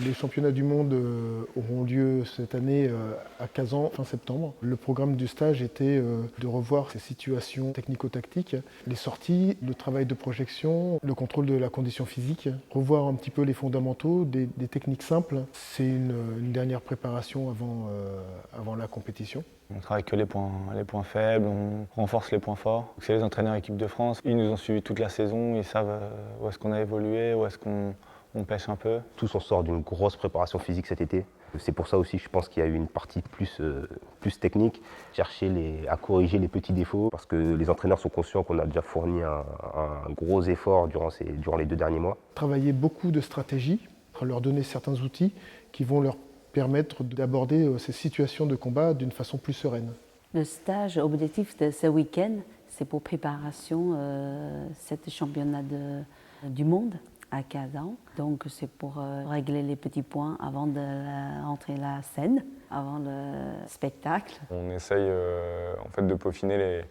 Les championnats du monde auront lieu cette année à Kazan, fin septembre. Le programme du stage était de revoir ces situations technico-tactiques, les sorties, le travail de projection, le contrôle de la condition physique, revoir un petit peu les fondamentaux, des techniques simples. C'est une dernière préparation avant la compétition. On travaille que les points faibles, on renforce les points forts. C'est les entraîneurs équipe de France. Ils nous ont suivis toute la saison, ils savent où est-ce qu'on a évolué, où est-ce qu'on pêche un peu. Tous on sort d'une grosse préparation physique cet été. C'est pour ça aussi je pense qu'il y a eu une partie plus technique, chercher à corriger les petits défauts, parce que les entraîneurs sont conscients qu'on a déjà fourni un gros effort durant les 2 derniers mois. Travailler beaucoup de stratégies, leur donner certains outils qui vont leur permettre d'aborder ces situations de combat d'une façon plus sereine. Le stage objectif de ce week-end, c'est pour préparation cet championnat du monde à Kazan. Donc c'est pour régler les petits points avant de rentrer la scène, avant le spectacle. On essaye en fait de peaufiner les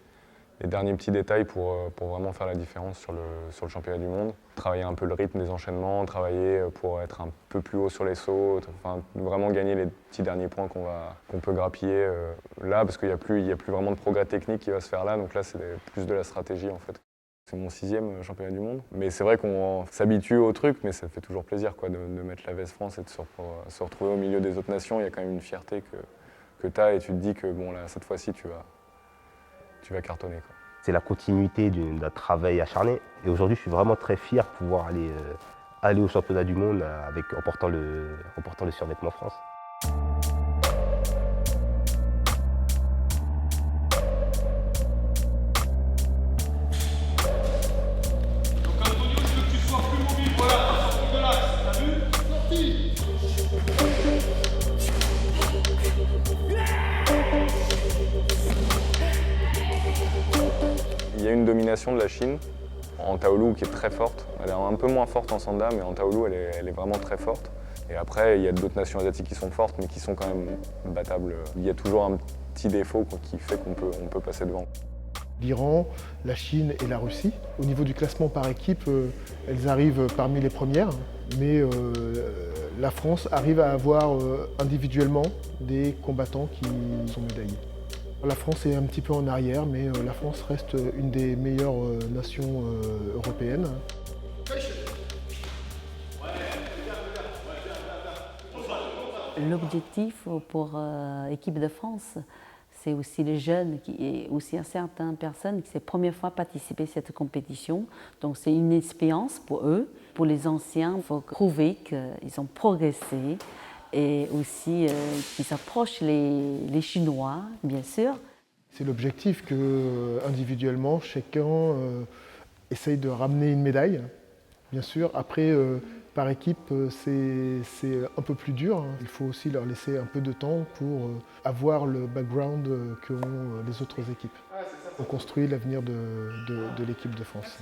derniers petits détails pour vraiment faire la différence sur le championnat du monde. Travailler un peu le rythme des enchaînements, travailler pour être un peu plus haut sur les sauts, enfin, vraiment gagner les petits derniers points qu'on peut grappiller là, parce qu'il n'y a plus vraiment de progrès technique qui va se faire là, donc là c'est plus de la stratégie en fait. C'est mon 6e championnat du monde, mais c'est vrai qu'on s'habitue au truc, mais ça fait toujours plaisir quoi, de mettre la veste France et de se retrouver au milieu des autres nations. Il y a quand même une fierté que tu as et tu te dis que bon, là, cette fois-ci tu vas cartonner, quoi. C'est la continuité d'un travail acharné. Et aujourd'hui, je suis vraiment très fier de pouvoir aller au championnat du monde en portant le survêtement France. Il y a une domination de la Chine en Taolu qui est très forte. Elle est un peu moins forte en Sanda, mais en Taolu elle est vraiment très forte. Et après, il y a d'autres nations asiatiques qui sont fortes, mais qui sont quand même battables. Il y a toujours un petit défaut qui fait qu'on peut passer devant. L'Iran, la Chine et la Russie. Au niveau du classement par équipe, elles arrivent parmi les premières, mais la France arrive à avoir individuellement des combattants qui sont médaillés. La France est un petit peu en arrière, mais la France reste une des meilleures nations européennes. L'objectif pour l'équipe de France, c'est aussi les jeunes et aussi certaines personnes qui c'est la première fois participer à cette compétition. Donc c'est une expérience pour eux. Pour les anciens, il faut prouver qu'ils ont progressé et aussi qu'ils approchent les Chinois, bien sûr. C'est l'objectif que individuellement, chacun essaye de ramener une médaille. Bien sûr, après, par équipe, c'est un peu plus dur. Il faut aussi leur laisser un peu de temps pour avoir le background qu'ont les autres équipes. On construit l'avenir de l'équipe de France.